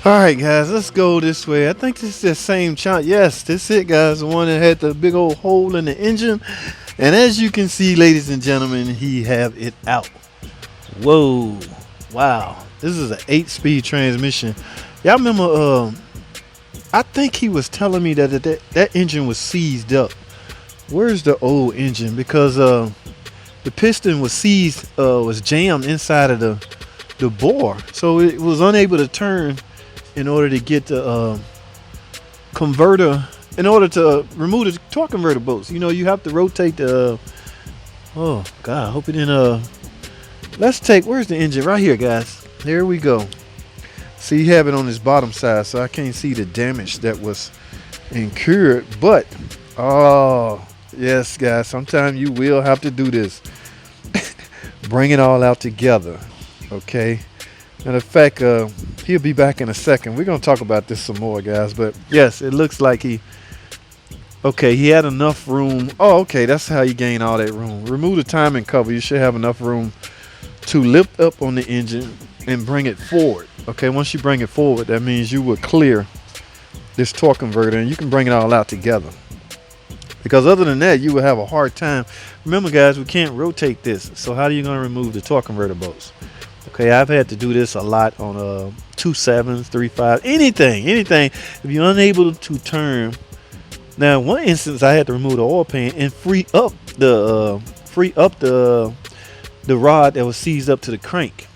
All right, guys, let's go this way. I think this is the same chart. Yes, this it, guys. The one that had the big old hole in the engine. And as you can see, ladies and gentlemen, he have it out. Whoa. Wow. This is an 8-speed transmission. Y'all remember, I think he was telling me that engine was seized up. Where's the old engine? Because the piston was seized, was jammed inside of the bore. So it was unable to turn in order to get the converter, in order to remove the torque converter bolts. You know, you have to rotate the, oh God, I hope it didn't, let's take, where's the engine? Right here, guys. There we go. See, you have it on his bottom side, so I can't see the damage that was incurred. But, oh, yes, guys, sometimes you will have to do this. Bring it all out together, okay? Matter of fact, he'll be back in a second. We're going to talk about this some more, guys. But, yes, it looks like he had enough room. Oh, okay, that's how you gain all that room. Remove the timing cover. You should have enough room to lift up on the engine and bring it forward. Okay, once you bring it forward, that means you will clear this torque converter and you can bring it all out together. Because other than that, you will have a hard time. Remember, guys, we can't rotate this. So how are you going to remove the torque converter bolts? Okay, I've had to do this a lot on 2.7s, 3.5, anything. If you're unable to turn. Now, in one instance, I had to remove the oil pan and free up the rod that was seized up to the crank,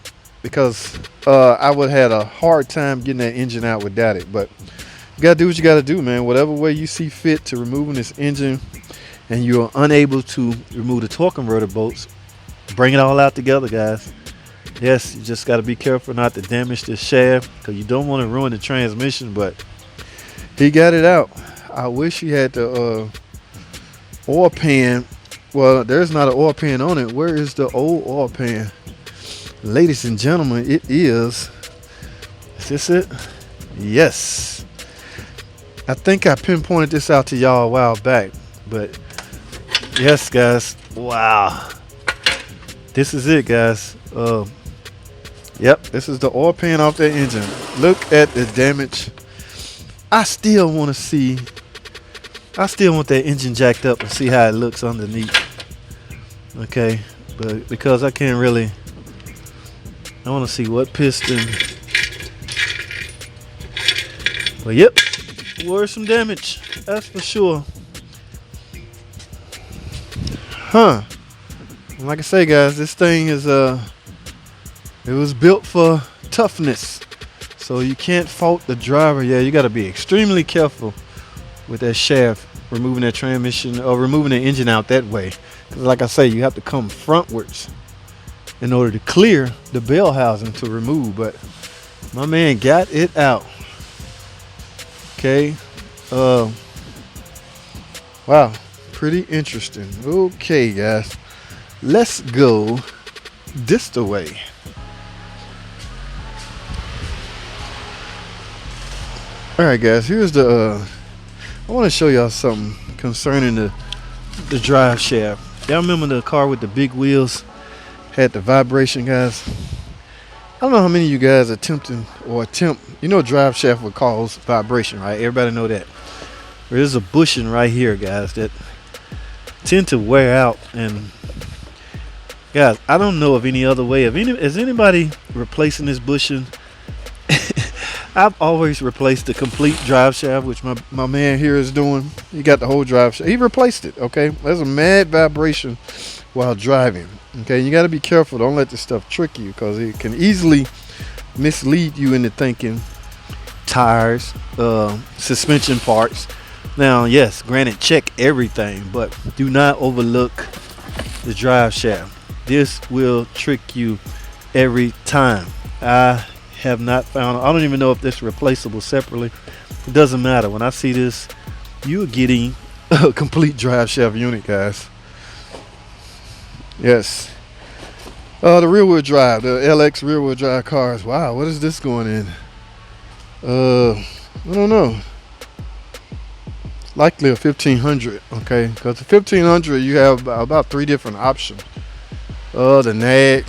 because I would have had a hard time getting that engine out without it. But you gotta do what you gotta do, man. Whatever way you see fit to removing this engine, and you're unable to remove the torque converter bolts, bring it all out together, guys. Yes, you just got to be careful not to damage this shaft, because you don't want to ruin the transmission. But he got it out. I wish he had the oil pan. Well, there's not an oil pan on it. Where is the old oil pan? Ladies and gentlemen, it is. Is this it? Yes. I think I pinpointed this out to y'all a while back. But yes, guys. Wow. This is it, guys. Yep, this is the oil pan off that engine. Look at the damage. I still want that engine jacked up and see how it looks underneath. Okay, but because I can't really, I want to see what piston. But yep, was some damage, that's for sure. Like I say, guys, this thing is it was built for toughness, so you can't fault the driver. Yeah, you got to be extremely careful with that shaft, removing that transmission or removing the engine out that way. Because like I say, you have to come frontwards in order to clear the bell housing to remove. But my man got it out. Okay. Wow, pretty interesting. Okay, guys, let's go this the way. All right, guys, here's the I want to show y'all something concerning the drive shaft. Y'all remember the car with the big wheels had the vibration, guys? I don't know how many of you guys attempt, you know, drive shaft would cause vibration, right? Everybody know that. There's a bushing right here, guys, that tend to wear out. And guys, I don't know of any other way. Is anybody replacing this bushing? I've always replaced the complete drive shaft, which my man here is doing. He got the whole drive shaft. He replaced it, okay? There's a mad vibration while driving, okay? You got to be careful. Don't let this stuff trick you, because it can easily mislead you into thinking tires, suspension parts. Now, yes, granted, check everything, but do not overlook the drive shaft. This will trick you every time. I have not found, I don't even know if this is replaceable separately. It doesn't matter. When I see this, you're getting a complete drive shaft unit, guys. Yes. The rear wheel drive, the LX rear wheel drive cars. Wow, what is this going in? I don't know. Likely a 1500, okay? Because the 1500, you have about 3 different options. The nag,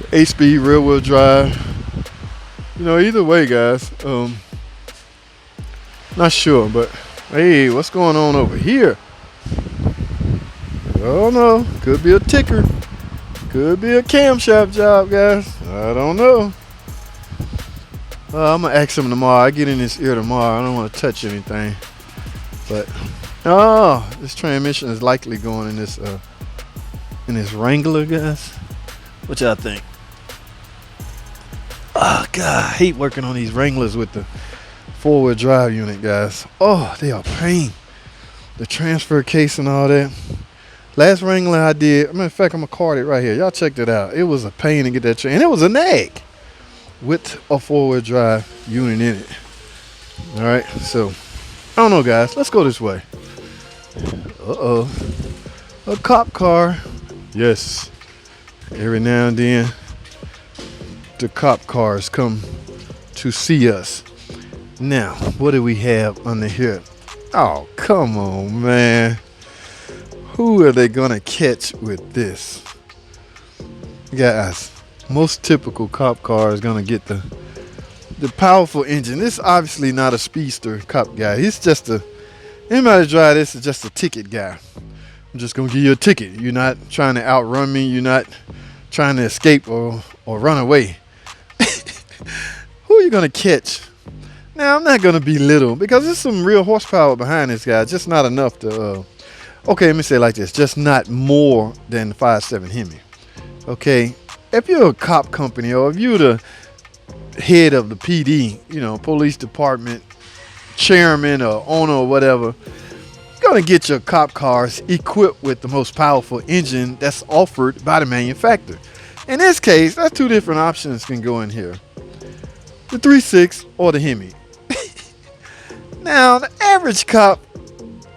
8-speed rear wheel drive, You know, either way, guys. Not sure, but hey, what's going on over here? Oh no, could be a ticker, could be a camshaft job, guys. I don't know. I'm gonna ask him tomorrow. I get in his ear tomorrow. I don't want to touch anything, but this transmission is likely going in this Wrangler, guys. What y'all think? Oh God, I hate working on these Wranglers with the four-wheel drive unit, guys. Oh, they are pain. The transfer case and all that. Last Wrangler I did, matter of fact, I'm gonna card it right here. Y'all checked it out. It was a pain to get that train. And it was a nag with a four-wheel drive unit in it. All right, so I don't know, guys. Let's go this way. A cop car. Yes. Every now and then, the cop cars come to see us. Now, what do we have under here? Oh, come on, man. Who are they gonna catch with this? Guys, most typical cop car is gonna get the powerful engine. This is obviously not a speedster cop guy. He's just anybody drive this is just a ticket guy. I'm just gonna give you a ticket. You're not trying to outrun me. You're not trying to escape or run away. Who are you gonna catch? Now, I'm not gonna belittle because there's some real horsepower behind this guy. Just not enough to okay, let me say it like this. Just not more than the 5.7 Hemi. Okay, if you're a cop company or if you're the head of the PD, you know, police department, chairman or owner or whatever, you're gonna get your cop cars equipped with the most powerful engine that's offered by the manufacturer. In this case, that's two different options can go in here. The 3.6 or the Hemi. Now, the average cop,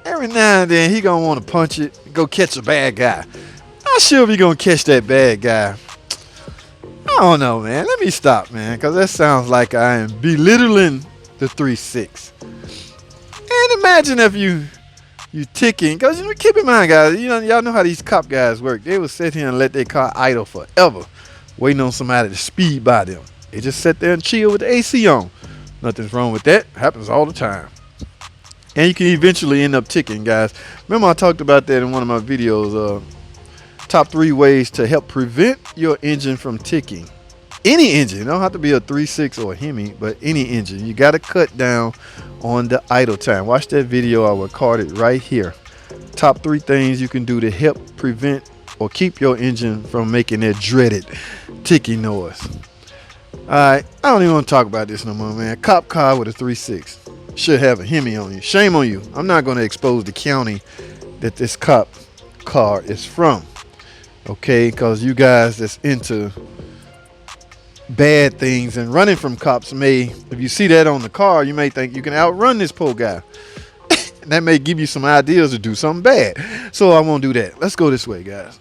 every now and then, he gonna want to punch it, go catch a bad guy. Not sure if he gonna catch that bad guy. I don't know, man. Let me stop, man, because that sounds like I am belittling the 3.6. And imagine if you ticking, because keep in mind, guys, y'all know how these cop guys work. They will sit here and let their car idle forever, waiting on somebody to speed by them. They just sit there and chill with the AC on. Nothing's wrong with that. Happens all the time. And you can eventually end up ticking, guys. Remember I talked about that in one of my videos. Top 3 ways to help prevent your engine from ticking. Any engine. It don't have to be a 3.6 or a Hemi, but any engine. You got to cut down on the idle time. Watch that video. I will card it right here. Top 3 things you can do to help prevent or keep your engine from making that dreaded ticking noise. Alright, I don't even want to talk about this no more, man. Cop car with a 3.6 should have a Hemi on you. Shame on you. I'm not going to expose the county that this cop car is from. Okay, because you guys that's into bad things and running from cops if you see that on the car, you may think you can outrun this poor guy. That may give you some ideas to do something bad. So I won't do that. Let's go this way, guys.